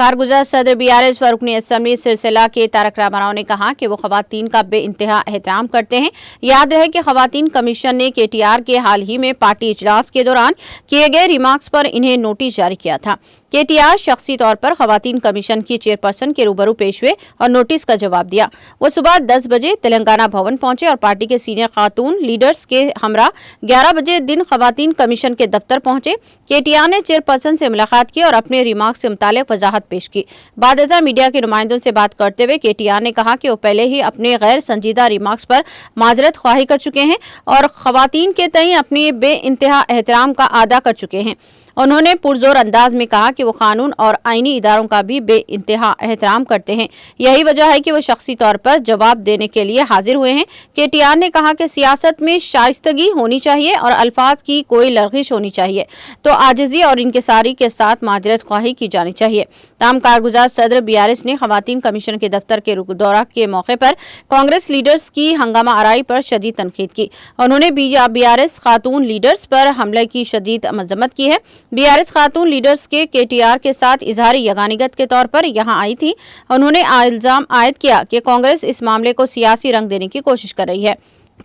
कारगुजार सदर बीआरएस व रुकनी असेंबली सिलसिला के तारक रामाराव ने कहा कि वो खवातीन का बेइंतहा एहतराम करते हैं। याद रहे कि खवातीन कमीशन ने केटीआर के हाल ही में पार्टी इजलास के दौरान किए गए रिमार्क्स पर इन्हें नोटिस जारी किया था। केटीआर शख्सी तौर पर खवातीन कमीशन की चेयरपर्सन के रूबरू पेश हुए और नोटिस का जवाब दिया। वो सुबह 10 बजे तेलंगाना भवन पहुंचे और पार्टी के सीनियर खातून लीडर्स के हमरा 11 बजे दिन खवातीन कमीशन के दफ्तर पहुंचे। केटीआर ने चेयरपर्सन से मुलाकात की और अपने रिमार्क्स से मुतालिक वजाहत पेश की। बादशाह मीडिया के नुमाइंदों से बात करते हुए केटीआर ने कहा कि वो पहले ही अपने गैर संजीदा रिमार्क्स पर माजरत ख्वाही कर चुके हैं और खवातीन के तई अपनी बेइंतहा एहतराम का अदा कर चुके हैं। उन्होंने पुरजोर अंदाज में कहा कि वो कानून और आईनी इदारों का भी बेइंतहा एहतराम करते हैं। यही वजह है कि वो शख्सी तौर पर जवाब देने के लिए हाजिर हुए हैं। केटीआर ने कहा कि सियासत में शाइस्तगी होनी चाहिए और अल्फाज की कोई लर्गिश होनी चाहिए तो आजिजी और इनकिसारी के साथ माजरत ख्वाही की जानी चाहिए। ताम कारगुजार सदर बीआरएस ने खवातीन कमीशन के दफ्तर के दौरा के मौके पर कांग्रेस लीडर्स की हंगामा आराई पर शदीद तनकीद की। उन्होंने बीआरएस खातून लीडर्स पर हमले की शदीद मजम्मत की है। बीआरएस खातून लीडर्स के केटीआर के साथ इजहारी यगानिगत के तौर पर यहां आई थी। उन्होंने इल्जाम आयद किया कि कांग्रेस इस मामले को सियासी रंग देने की कोशिश कर रही है।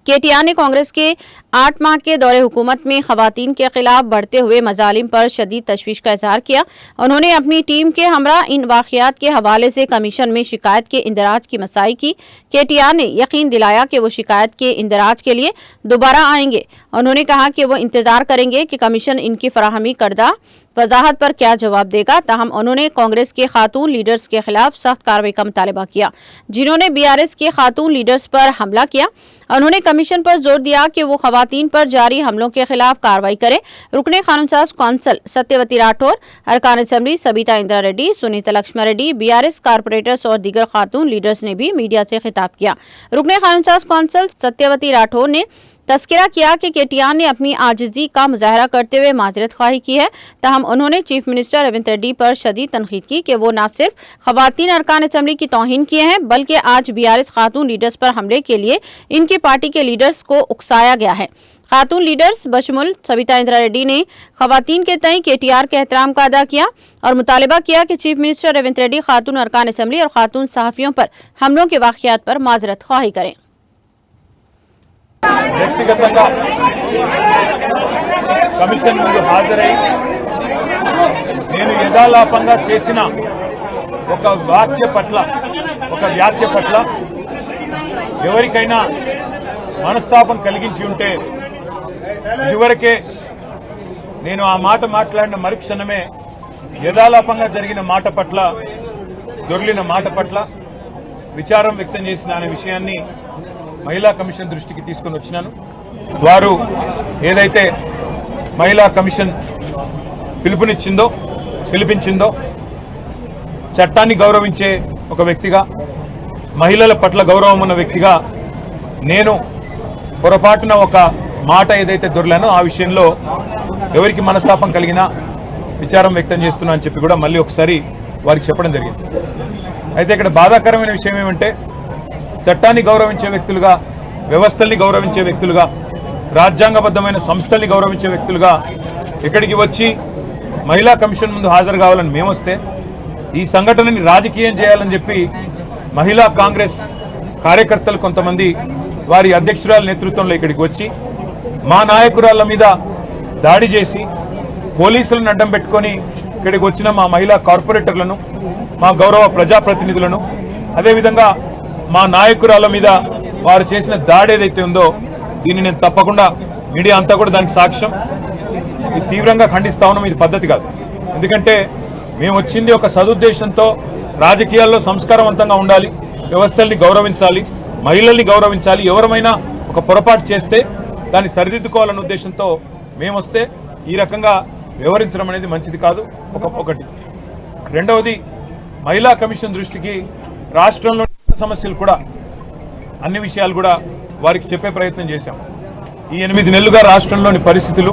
केटीआर ने कांग्रेस के 8 माह के दौरे हुकूमत में खवातीन के खिलाफ बढ़ते हुए मजालिम पर शदीद तशवीश का इजहार किया। उन्होंने अपनी टीम के हमरा इन वाक़यात के हवाले से कमीशन में शिकायत के इंदराज की मसाई की। केटीआर ने यकीन दिलाया कि वो शिकायत के इंदराज के लिए दोबारा आएंगे। उन्होंने कहा कि वो इंतजार करेंगे कि कमीशन इनकी फराहमी करदा वजाहत पर क्या जवाब देगा। ताहम उन्होंने कांग्रेस के खातून लीडर्स के खिलाफ सख्त कार्रवाई का मुतालबा किया जिन्होंने बीआरएस के खातून लीडर्स पर हमला किया। उन्होंने कमीशन पर जोर दिया कि वो खवातीन पर जारी हमलों के खिलाफ कार्रवाई करे। रुकने कानून साज कौंसल सत्यवती राठौर, अरकान assembly Sabitha Indira Reddy, Sunitha Laxman Reddy, BRS corporators और दीगर खातून लीडर्स ने भी मीडिया से खिताब किया। रुकने कानून साज कौंसल सत्यवती राठौर ने तस्करा किया कि केटीआर ने अपनी आजिजी का मुजाहरा करते हुए माजरत ख्वाही की है। ताहम उन्होंने चीफ मिनिस्टर रेवंत रेड्डी पर शदीद तनकीद की कि वो न सिर्फ खवातीन अरकान असेंबली की तौहीन किए हैं बल्कि आज बीआरएस खातून लीडर्स पर हमले के लिए इनकी पार्टी के लीडर्स को उकसाया गया है। खातून लीडर्स बशमुल सबिता इंदिरा रेड्डी ने खवातीन के तई केटीआर के एहतराम का अदा किया और मुतालबा किया कि चीफ मिनिस्टर रेवंत रेड्डी खातून अरकान असेंबली और खातून सहाफियों पर हमलों के वाक़यात पर माजरत ख्वाही करें। వ్యక్తిగతంగా కమిషన్ ముందు హాజరై నేను యథాలాపంగా చేసిన ఒక వ్యాఖ్య పట్ల ఎవరికైనా మనస్తాపం కలిగించి ఉంటే ఇదివరకే నేను ఆ మాట మాట్లాడిన మరుక్షణమే యథాలాపంగా జరిగిన మాట పట్ల దొర్లిన మాట పట్ల విచారం వ్యక్తం చేసిన అనే విషయాన్ని మహిళా కమిషన్ దృష్టికి తీసుకుని వచ్చినాను। వారు ఏదైతే మహిళా కమిషన్ పిలిపించిందో చట్టాన్ని గౌరవించే ఒక వ్యక్తిగా, మహిళల పట్ల గౌరవం ఉన్న వ్యక్తిగా నేను పొరపాటున ఒక మాట ఏదైతే దొరలానో ఆ విషయంలో ఎవరికి మనస్తాపం కలిగినా విచారం వ్యక్తం చేస్తున్నా అని చెప్పి కూడా మళ్ళీ ఒకసారి వారికి చెప్పడం జరిగింది। అయితే ఇక్కడ బాధాకరమైన విషయం ఏమంటే చట్టాన్ని గౌరవించే వ్యక్తులుగా, వ్యవస్థల్ని గౌరవించే వ్యక్తులుగా, రాజ్యాంగబద్ధమైన సంస్థల్ని గౌరవించే వ్యక్తులుగా ఇక్కడికి వచ్చి మహిళా కమిషన్ ముందు హాజరు కావాలని మేము వస్తే ఈ సంఘటనని రాజకీయం చేయాలని చెప్పి మహిళా కాంగ్రెస్ కార్యకర్తలు కొంతమంది వారి అధ్యక్షురాల నేతృత్వంలో ఇక్కడికి వచ్చి మా నాయకురాళ్ల మీద దాడి చేసి పోలీసులను అడ్డం పెట్టుకొని ఇక్కడికి వచ్చిన మా మహిళా కార్పొరేటర్లను, మా గౌరవ ప్రజాప్రతినిధులను, అదేవిధంగా మా నాయకురాల మీద వారు చేసిన దాడి ఏదైతే ఉందో దీన్ని నేను తప్పకుండా మీడియా అంతా కూడా దానికి సాక్ష్యం, ఇది తీవ్రంగా ఖండిస్తా ఉన్నాం। ఇది పద్ధతి కాదు। ఎందుకంటే మేము వచ్చింది ఒక సదుద్దేశంతో రాజకీయాల్లో సంస్కారవంతంగా ఉండాలి, వ్యవస్థల్ని గౌరవించాలి, మహిళల్ని గౌరవించాలి, ఎవరమైనా ఒక పొరపాటు చేస్తే దాన్ని సరిదిద్దుకోవాలన్న ఉద్దేశంతో మేము వస్తే ఈ రకంగా వ్యవహరించడం అనేది మంచిది కాదు। ఒకటి రెండవది, మహిళా కమిషన్ దృష్టికి రాష్ట్రంలో సమస్యలు కూడా అన్ని విషయాలు కూడా వారికి చెప్పే ప్రయత్నం చేశాం। ఈ 8 నెలలుగా రాష్ట్రంలోని పరిస్థితులు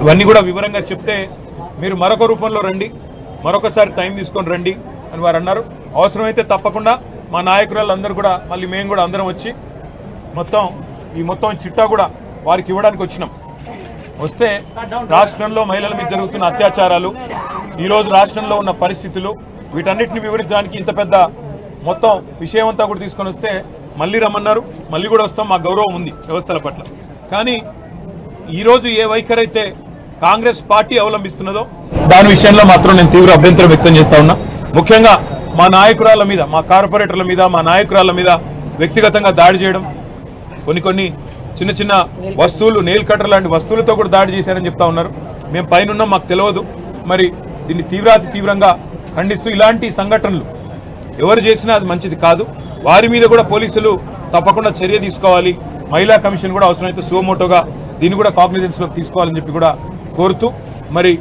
ఇవన్నీ కూడా వివరంగా చెప్తే మీరు మరొక రూపంలో రండి, మరొకసారి టైం తీసుకొని రండి అని వారు అన్నారు। అవసరమైతే తప్పకుండా మా నాయకురాళ్ళందరూ కూడా మళ్ళీ మేము కూడా అందరం వచ్చి మొత్తం చిట్టా కూడా వారికి ఇవ్వడానికి వచ్చినాం। వస్తే రాష్ట్రంలో మహిళల మీద జరుగుతున్న అత్యాచారాలు, ఈరోజు రాష్ట్రంలో ఉన్న పరిస్థితులు, వీటన్నిటిని వివరించడానికి ఇంత పెద్ద మొత్తం విషయం అంతా కూడా తీసుకొని వస్తే మళ్ళీ రమ్మన్నారు. మళ్ళీ కూడా వస్తాం, మా గౌరవం ఉంది వ్యవస్థల పట్ల. కానీ ఈరోజు ఏ వైఖరి అయితే కాంగ్రెస్ పార్టీ అవలంబిస్తున్నదో దాని విషయంలో మాత్రం నేను తీవ్ర అభ్యంతరం వ్యక్తం చేస్తా ఉన్నా. ముఖ్యంగా మా నాయకురాళ్ల మీద, మా కార్పొరేటర్ల మీద, మా నాయకురాళ్ల మీద వ్యక్తిగతంగా దాడి చేయడం, కొన్ని చిన్న చిన్న వస్తువులు, నెయిల్ కటర్ లాంటి వస్తువులతో కూడా దాడి చేశారని చెప్తా ఉన్నారు. మేము పైన మాకు తెలియదు. మరి దీన్ని తీవ్రంగా ఖండిస్తూ ఇలాంటి సంఘటనలు ఎవరు చేసినా అది మంచిది కాదు. వారి మీద కూడా పోలీసులు తప్పకుండా చర్య తీసుకోవాలి. మహిళా కమిషన్ కూడా అవసరమైతే సుమోటోగా దీన్ని కూడా కాగ్నిజెన్స్ లోకి తీసుకోవాలని చెప్పి కూడా కోరుతూ, మరి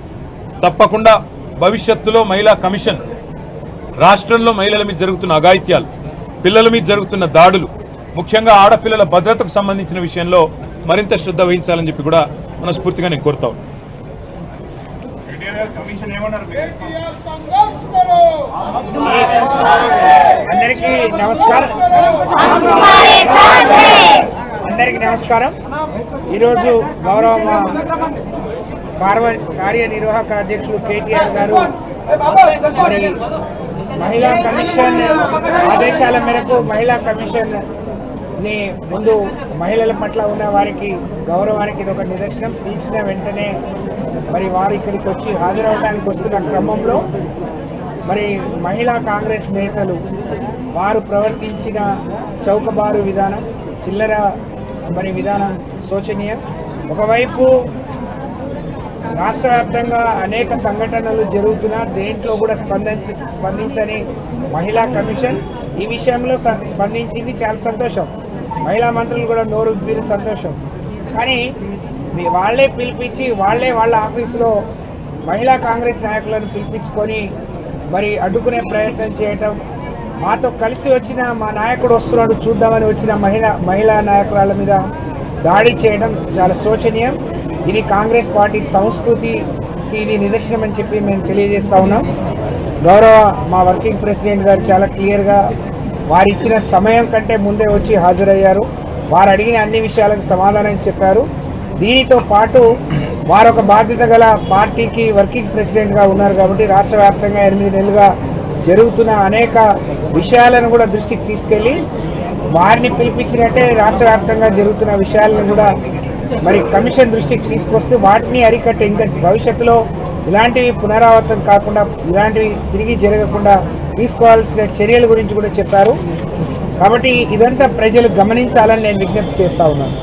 తప్పకుండా భవిష్యత్తులో మహిళా కమిషన్ రాష్ట్రంలో మహిళల మీద జరుగుతున్న అఘాయిత్యాలు, పిల్లల మీద జరుగుతున్న దాడులు, ముఖ్యంగా ఆడపిల్లల భద్రతకు సంబంధించిన విషయంలో మరింత శ్రద్ధ వహించాలని చెప్పి కూడా మనస్ఫూర్తిగా నేను కోరుతా ఉన్నాను. అందరికీ నమస్కారం. ఈరోజు గౌరవ కార్యనిర్వాహక అధ్యక్షులు కేటీఆర్ గారు మరి మహిళా కమిషన్ ఆదేశాల మేరకు మహిళా కమిషన్ ని ముందు మహిళల పట్ల ఉన్న వారికి గౌరవానికి ఇది ఒక నిదర్శనం. పిలిచిన వెంటనే మరి వారు ఇక్కడికి వచ్చి హాజరవడానికి వస్తున్న క్రమంలో మరి మహిళా కాంగ్రెస్ నేతలు వారు ప్రవర్తించిన చౌకబారు విధానం, చిల్లర మరి విధానం శోచనీయం. ఒకవైపు రాష్ట్ర వ్యాప్తంగా అనేక సంఘటనలు జరుగుతున్నా దేంట్లో కూడా స్పందించని మహిళా కమిషన్ ఈ విషయంలో స్పందించింది. చాలా సంతోషం. మహిళా మంత్రులు కూడా నోరు ఉబ్బిన సంతోషం. కానీ వాళ్లే పిలిపించి వాళ్ళ ఆఫీసులో మహిళా కాంగ్రెస్ నాయకులను పిలిపించుకొని మరి అడ్డుకునే ప్రయత్నం చేయటం, మాతో కలిసి వచ్చిన మా నాయకుడు వస్తున్నాడు చూద్దామని వచ్చిన మహిళా నాయకురాల మీద దాడి చేయడం చాలా శోచనీయం. ఇది కాంగ్రెస్ పార్టీ సంస్కృతికి ఇది నిదర్శనం అని చెప్పి మేము తెలియజేస్తా ఉన్నాం. గౌరవ మా వర్కింగ్ ప్రెసిడెంట్ గారు చాలా క్లియర్గా వారు ఇచ్చిన సమయం కంటే ముందే వచ్చి హాజరయ్యారు. వారు అడిగిన అన్ని విషయాలకు సమాధానం చెప్పారు. దీనితో పాటు వారు ఒక బాధ్యత గల పార్టీకి వర్కింగ్ ప్రెసిడెంట్గా ఉన్నారు కాబట్టి రాష్ట్ర వ్యాప్తంగా 8 నెలలుగా జరుగుతున్న అనేక విషయాలను కూడా దృష్టికి తీసుకెళ్లి వారిని పిలిపించినట్టే రాష్ట్ర వ్యాప్తంగా జరుగుతున్న విషయాలను కూడా మరి కమిషన్ దృష్టికి తీసుకొస్తే వాటిని అరికట్టే ఇంకా భవిష్యత్తులో ఇలాంటివి పునరావృతం కాకుండా, ఇలాంటివి తిరిగి జరగకుండా తీసుకోవాల్సిన చర్యల గురించి కూడా చెప్పారు. కాబట్టి ఇదంతా ప్రజలు గమనించాలని నేను విజ్ఞప్తి చేస్తా ఉన్నాను.